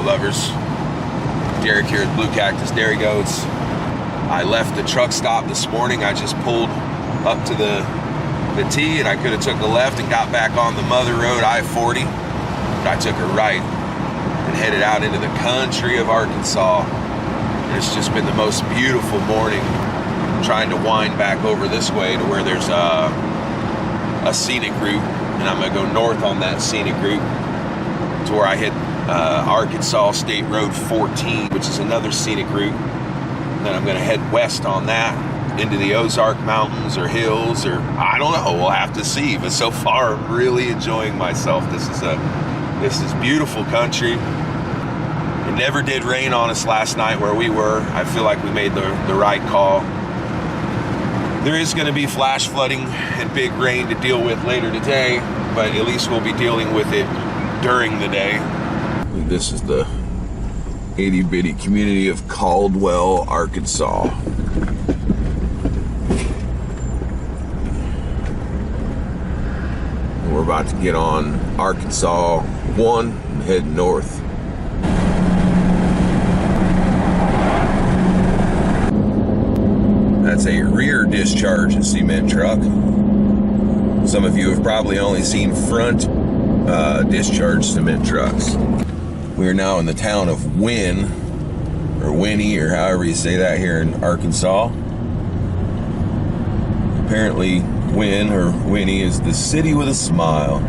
goat lovers. Derek here at Blue Cactus Dairy Goats. I left the truck stop this morning. I just pulled up to the T, and I could have took a left and got back on the mother road, I-40, but I took a right and headed out into the country of Arkansas. And it's just been the most beautiful morning, trying to wind back over this way to where there's a scenic route, and I'm gonna go north on that scenic route to where I hit Arkansas State Road 14, which is another scenic route. And then I'm gonna head west on that into the Ozark Mountains or hills, or I don't know, we'll have to see. But so far, I'm really enjoying myself. This is beautiful country. It never did rain on us last night where we were. I feel like we made the right call. There is going to be flash flooding and big rain to deal with later today, but at least we'll be dealing with it during the day. This is the itty-bitty community of Caldwell, Arkansas. We're about to get on Arkansas 1 and head north. That's a rear discharge cement truck. Some of you have probably only seen front discharge cement trucks. We are now in the town of Wynne, or Winnie, or however you say that here in Arkansas. Apparently, Wynne, or Winnie, is the city with a smile.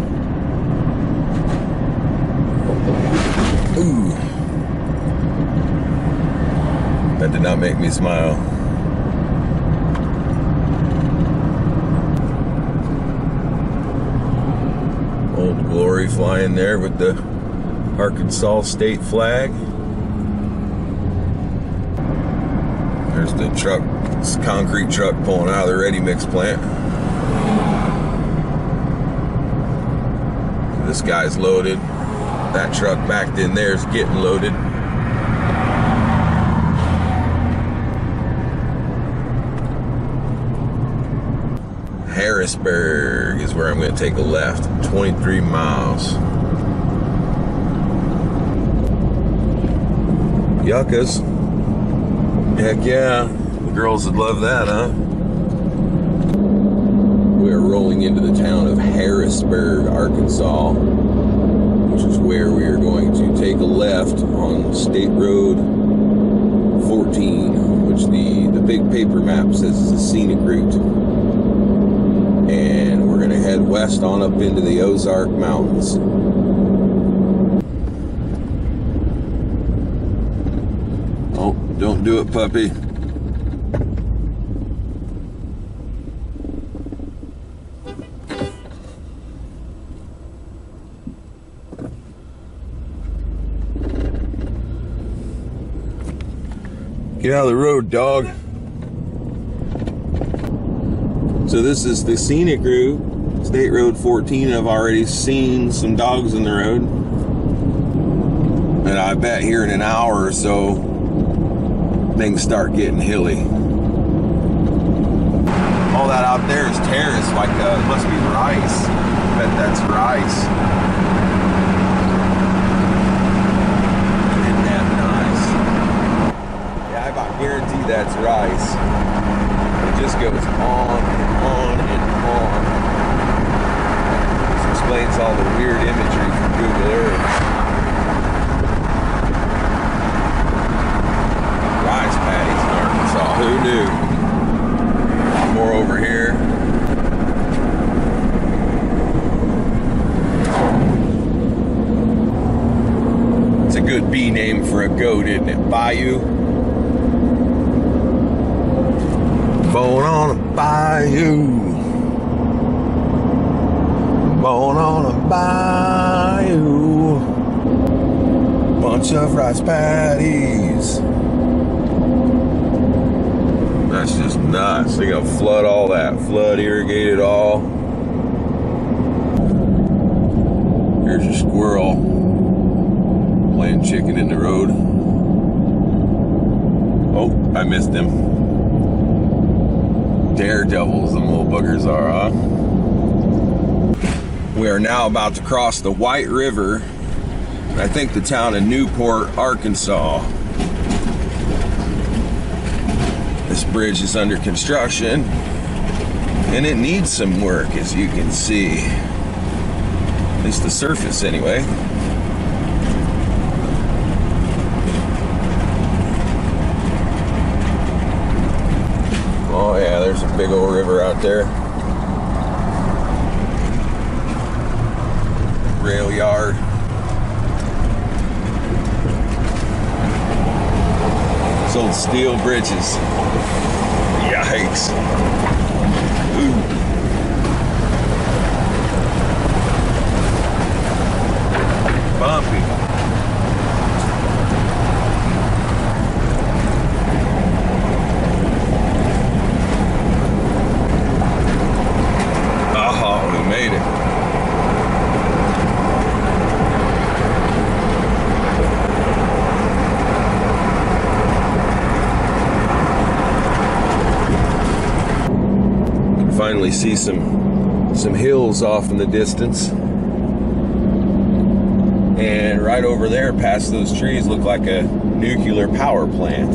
Ooh. That did not make me smile. Old Glory flying there with the Arkansas state flag. There's the truck, this concrete truck pulling out of the ready mix plant. This guy's loaded. That truck backed in there is getting loaded. Harrisburg is where I'm going to take a left. 23 miles. Yuccas. Heck yeah. The girls would love that, huh? We are rolling into the town of Harrisburg, Arkansas, which is where we are going to take a left on State Road 14, which the big paper map says is a scenic route. And we're going to head west on up into the Ozark Mountains. Oh, don't do it, puppy. Get out of the road, dog. So this is the scenic route, State Road 14. I've already seen some dogs in the road. And I bet here in an hour or so, things start getting hilly. All that out there is terrace, like it must be rice. I bet that's rice. Isn't that nice? Yeah, I about guarantee that's rice. It just goes on and on and on. This explains all the weird imagery from Google Earth. Rice paddies in Arkansas, who knew? More over here. It's a good bee name for a goat, isn't it? Bayou. Born on a bayou. Born on a bayou. Bunch of rice paddies. That's just nuts. They're gonna flood all that. Flood, irrigate it all. Here's your squirrel playing chicken in the road. Oh, I missed him. Daredevils, them little buggers are, huh? We are now about to cross the White River I think the town of Newport, Arkansas. This bridge is under construction and it needs some work, as you can see. At least the surface anyway. Oh yeah, there's a big old river out there. Rail yard. These old steel bridges. Yikes. Ooh. Bumpy. Oh, we made it. Finally see some hills off in the distance, and right over there past those trees look like a nuclear power plant.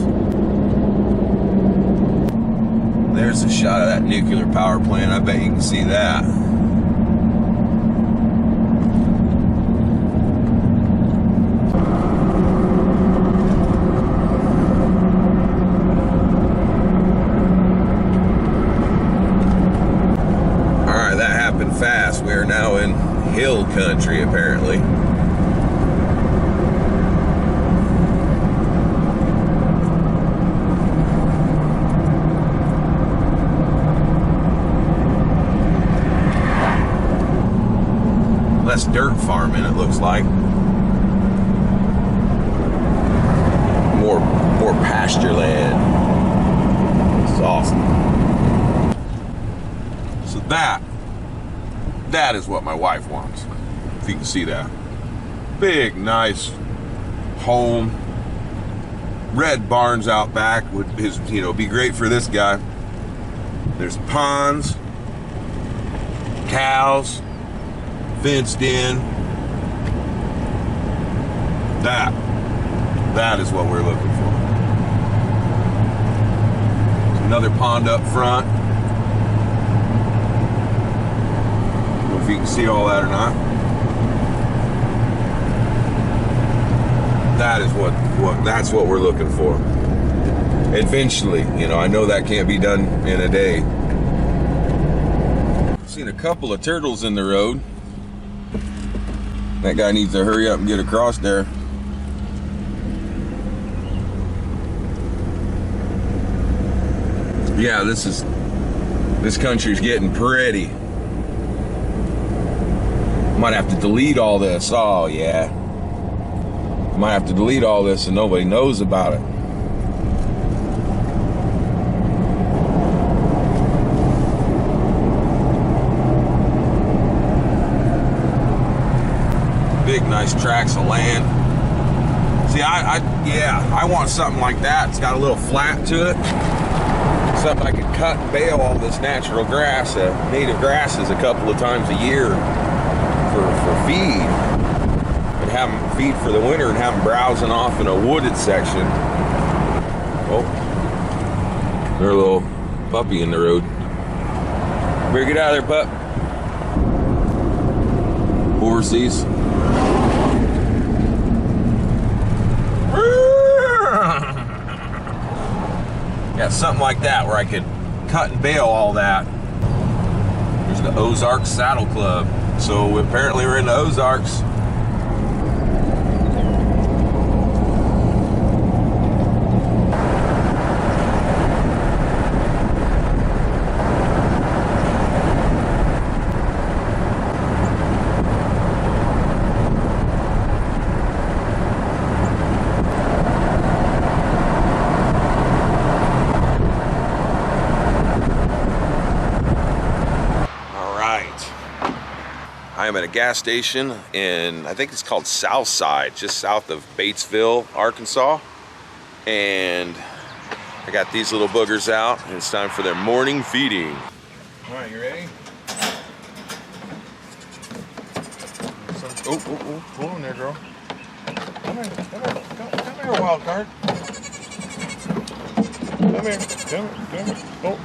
There's a shot of that nuclear power plant. I bet you can see that. Fast. We are now in hill country, apparently. Less dirt farming, it looks like. More pasture land. It's awesome. So that is what my wife wants, if you can see that. Big, nice home. Red barns out back would be great for this guy. There's ponds, cows, fenced in. That is what we're looking for. There's another pond up front. If you can see all that or not. That's what we're looking for. Eventually, I know that can't be done in a day. Seen a couple of turtles in the road. That guy needs to hurry up and get across there. Yeah, this country's getting pretty. Might have to delete all this. Oh yeah. Might have to delete all this and nobody knows about it. Big nice tracts of land. See, I want something like that. It's got a little flat to it. Something I could cut and bale all this natural grass, native grasses a couple of times a year. For feed, and have them feed for the winter and have them browsing off in a wooded section. Oh, there's a little puppy in the road. Better get out of there, pup. Horsies. Yeah, something like that where I could cut and bale all that. There's the Ozarks Saddle Club. So apparently we're in the Ozarks. I'm at a gas station in, I think it's called Southside, just south of Batesville, Arkansas. And I got these little boogers out, and it's time for their morning feeding. All right, you ready? Oh, hold on there, girl. Come here, wild card. Come here. Oh,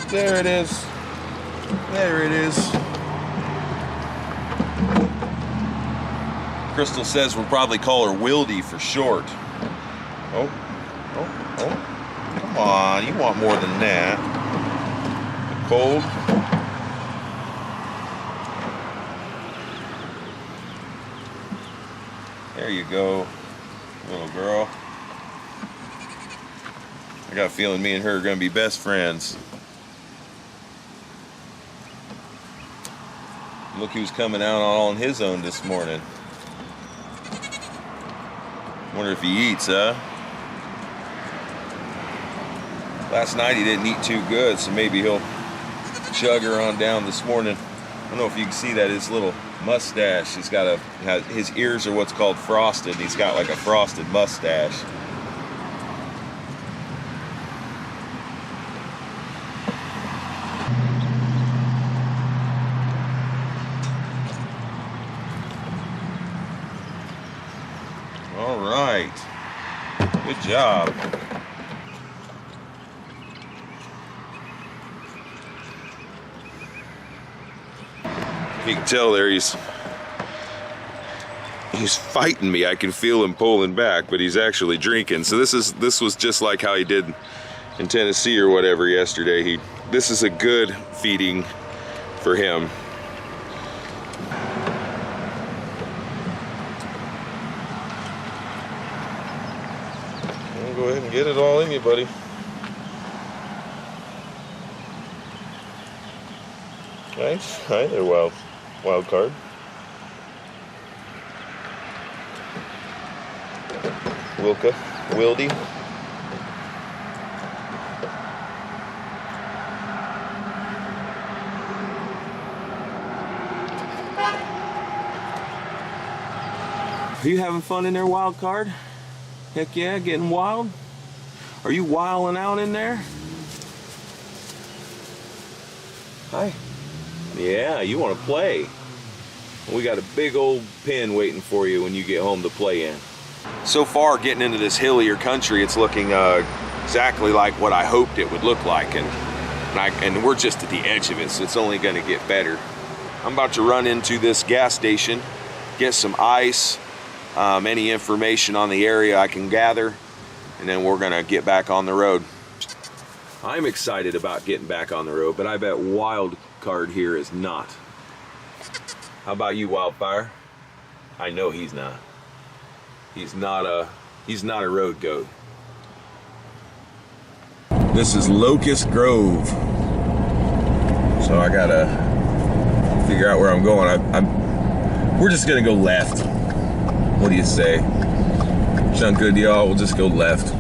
there it is. There it is. Crystal says we'll probably call her Wildy for short. Oh. Come on, you want more than that. Cold. There you go, little girl. I got a feeling me and her are gonna be best friends. Look who's coming out on his own this morning. Wonder if he eats, huh? Last night he didn't eat too good, so maybe he'll chug her on down this morning. I don't know if you can see that, his little mustache. He's got his ears are what's called frosted. He's got like a frosted mustache. All right, good job. You can tell there he's fighting me. I can feel him pulling back, but he's actually drinking. So this was just like how he did in Tennessee or whatever yesterday. This is a good feeding for him. Well, go ahead and get it all in you, buddy. Nice. Hi there, wild card. Wildy. Are you having fun in there, wild card? Heck yeah, getting wild? Are you wilding out in there? Hi. Yeah, you want to play. We got a big old pen waiting for you when you get home to play in. So far, getting into this hillier country, it's looking exactly like what I hoped it would look like, and we're just at the edge of it, so it's only going to get better. I'm about to run into this gas station, get some ice, any information on the area I can gather, and then we're going to get back on the road. I'm excited about getting back on the road, but I bet wild card here is not. How about you, Wildfire? I know he's not. He's not a road goat. This is Locust Grove, so I gotta figure out where I'm going. We're just gonna go left. What do you say? Sound good to y'all? We'll just go left.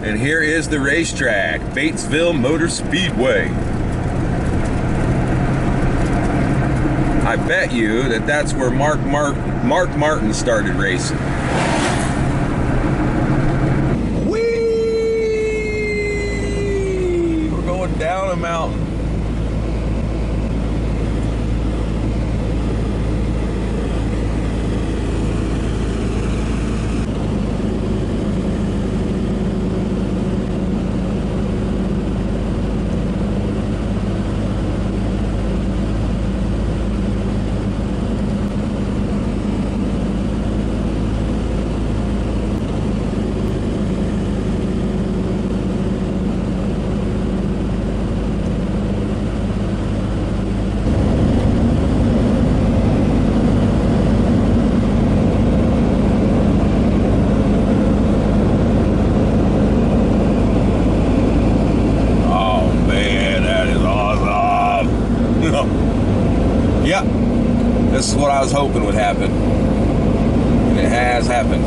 And here is the racetrack, Batesville Motor Speedway. I bet you that's where Mark Martin started racing. Whee! We're going down a mountain. This is what I was hoping would happen, and it has happened.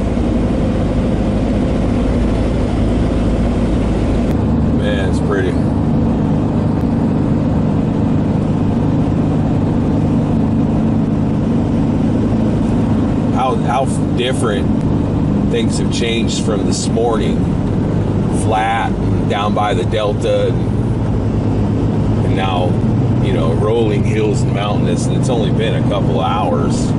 Man, it's pretty. How different things have changed from this morning. Flat, down by the delta, and now, you know, rolling hills and mountains. It's only been a couple of hours.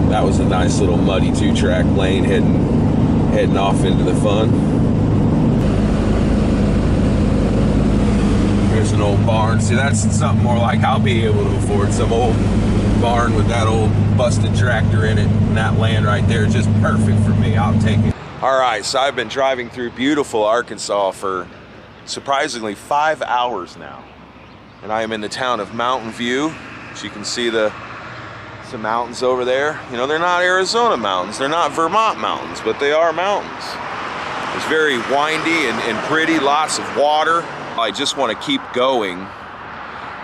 That was a nice little muddy 2-track lane heading off into the fun. There's an old barn. See, that's something more like I'll be able to afford. Some old barn with that old busted tractor in it, and that land right there is just perfect for me. I'll take it. All right, so I've been driving through beautiful Arkansas for surprisingly 5 hours now, and I am in the town of Mountain View. As you can see, some mountains over there. You know, they're not Arizona mountains, they're not Vermont mountains, but they are mountains. It's very windy and pretty, lots of water. I just want to keep going,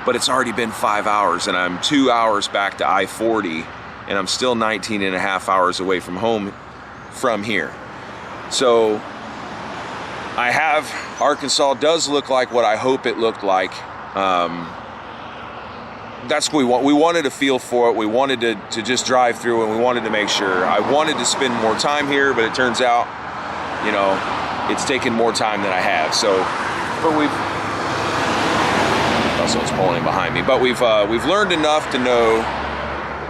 but it's already been 5 hours, and I'm 2 hours back to I-40, and I'm still 19 and a half hours away from home from here. So Arkansas does look like what I hope it looked like. That's what we want. We wanted to feel for it. We wanted to just drive through, and we wanted to make sure. I wanted to spend more time here, but it turns out, you know, it's taken more time than I have. So, but someone's pulling behind me. But we've learned enough to know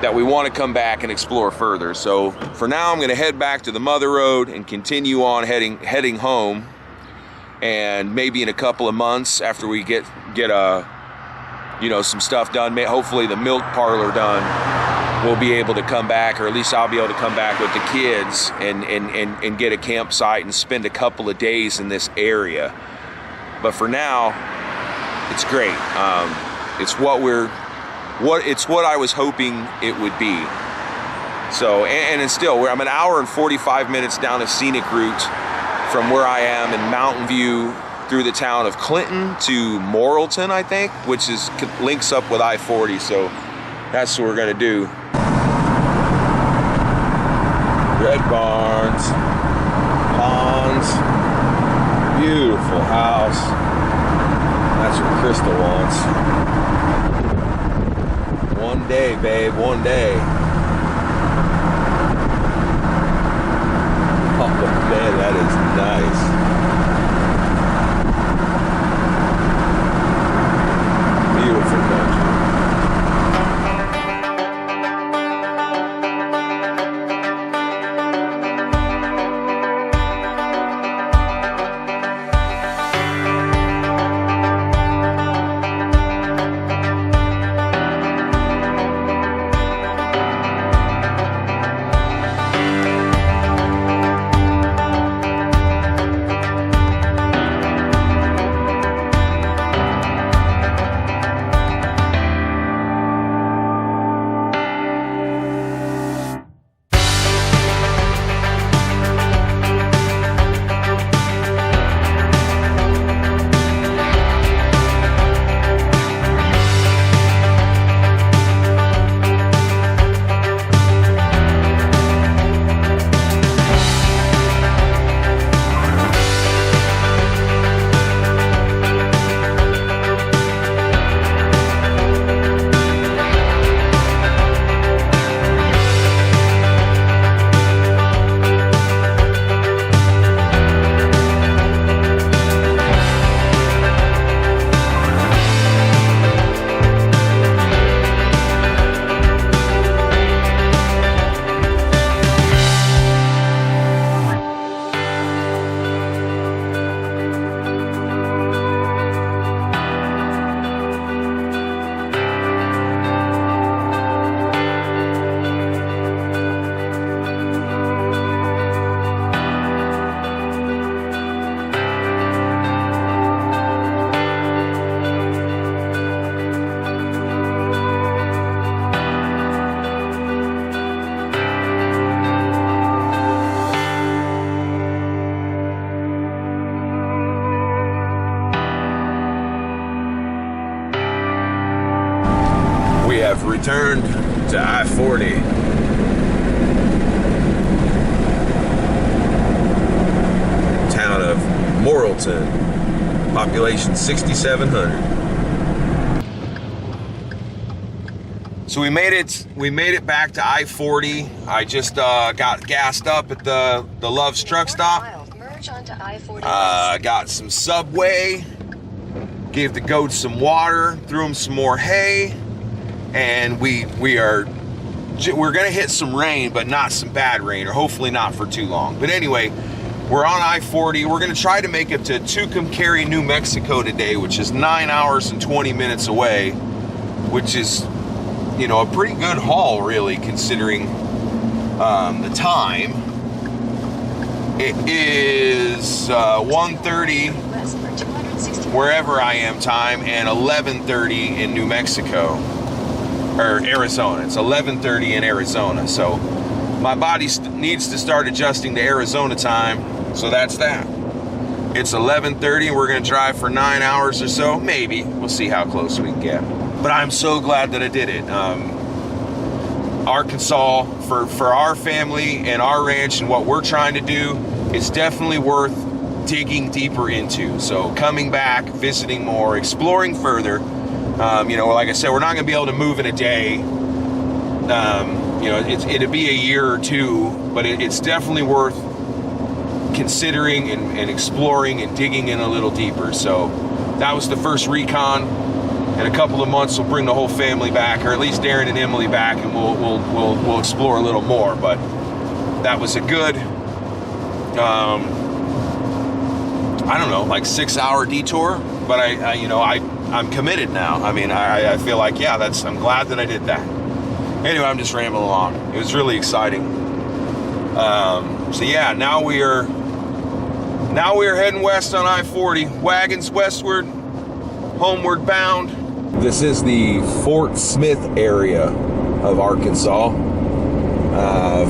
that we want to come back and explore further. So for now, I'm going to head back to the Mother Road and continue on heading home. And maybe in a couple of months, after we get some stuff done, hopefully the milk parlor done, we'll be able to come back, or at least I'll be able to come back with the kids and get a campsite and spend a couple of days in this area. But for now, it's great. It's what I was hoping it would be. So, and it's still, I'm an hour and 45 minutes down a scenic route from where I am in Mountain View through the town of Clinton to Morrilton, I think, which links up with I-40. So that's what we're gonna do. Red barns, ponds, beautiful house. That's what Crystal wants. One day, babe, one day. Oh man, that is nice. Beautiful country. Returned to I-40. Town of Morrilton, population 6,700. So we made it back to I-40. I just got gassed up at the Love's truck stop. Got some Subway, gave the goats some water, threw them some more hay. And we are we're gonna hit some rain, but not some bad rain, or hopefully not for too long. But anyway, we're on I-40. We're gonna try to make it to Tucumcari, New Mexico today, which is 9 hours and 20 minutes away, which is, you know, a pretty good haul, really, considering the time. It is 1:30 wherever I am time, and 11:30 in New Mexico, or Arizona. It's 11:30 in Arizona, so my body needs to start adjusting to Arizona time, so that's that. It's 11:30, and we're gonna drive for 9 hours or so, maybe. We'll see how close we can get. But I'm so glad that I did it. Arkansas, for our family and our ranch and what we're trying to do, it's definitely worth digging deeper into. So coming back, visiting more, exploring further. You know, like I said, we're not going to be able to move in a day. You know, it'd be a year or two, but it's definitely worth considering and exploring and digging in a little deeper. So that was the first recon. In a couple of months, we'll bring the whole family back, or at least Darren and Emily back, and we'll explore a little more. But that was a good, I don't know, like 6-hour detour. But I'm committed now. I mean, I feel like, yeah, I'm glad that I did that. Anyway, I'm just rambling along. It was really exciting. So yeah, now we are heading west on I-40, wagons westward, homeward bound. This is the Fort Smith area of Arkansas.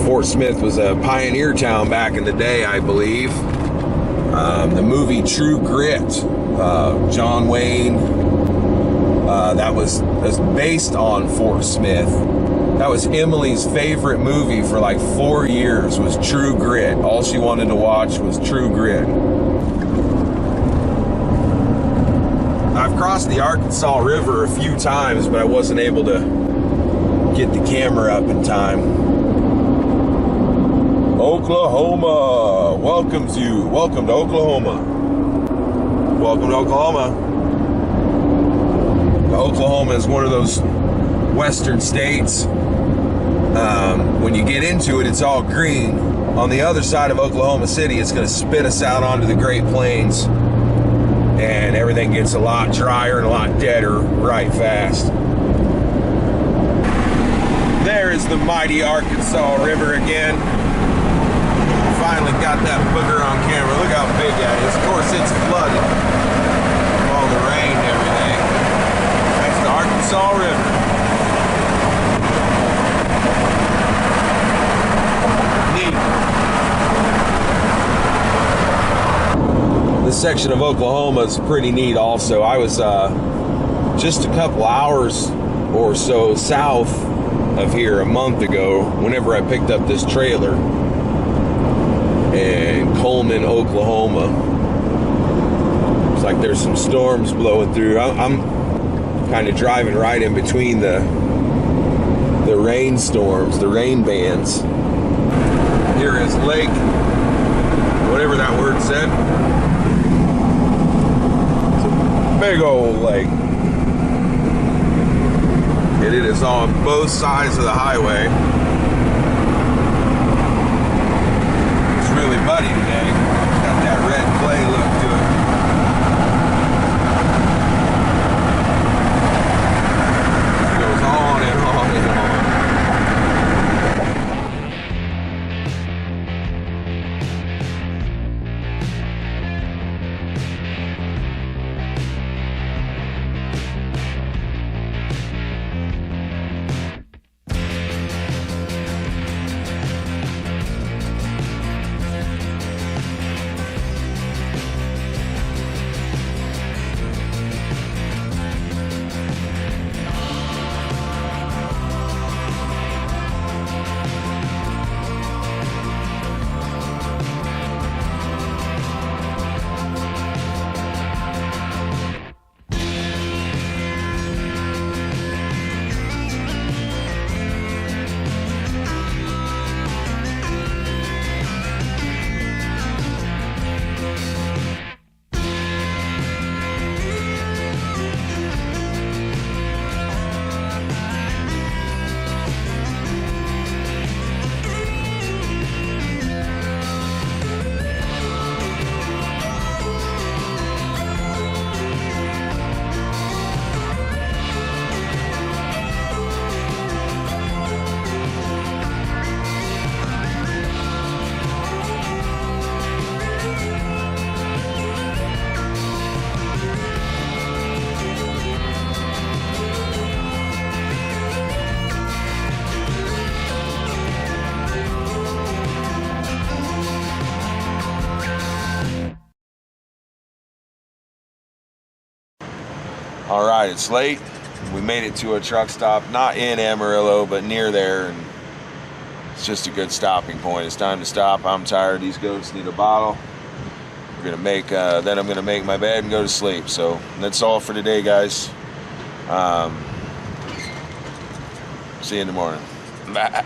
Fort Smith was a pioneer town back in the day, I believe. The movie True Grit, John Wayne, that's based on Fort Smith. That was Emily's favorite movie for like 4 years, was True Grit. All she wanted to watch was True Grit. I've crossed the Arkansas River a few times, but I wasn't able to get the camera up in time. Oklahoma welcomes you. Welcome to Oklahoma. Welcome to Oklahoma. Oklahoma is one of those western states. When you get into it, it's all green. On the other side of Oklahoma City, it's going to spit us out onto the Great Plains, and everything gets a lot drier and a lot deader right fast. There is the mighty Arkansas River again. Finally got that booger on camera. Look how big that is. Of course, it's flooded from all the rain and everything. That's the Arkansas River. Neat. This section of Oklahoma is pretty neat also. I was just a couple hours or so south of here a month ago whenever I picked up this trailer in Coleman, Oklahoma. It's like there's some storms blowing through. I'm kind of driving right in between the rainstorms, the rain bands. Here is Lake, whatever that word said. It's a big old lake. And it is on both sides of the highway. It's really muddy today. Got that red clay look to it. It goes on and on and on. All right, it's late. We made it to a truck stop, not in Amarillo, but near there, and it's just a good stopping point. It's time to stop. I'm tired. These goats need a bottle. We're gonna make. Then I'm gonna make my bed and go to sleep. So that's all for today, guys. See you in the morning. Bye.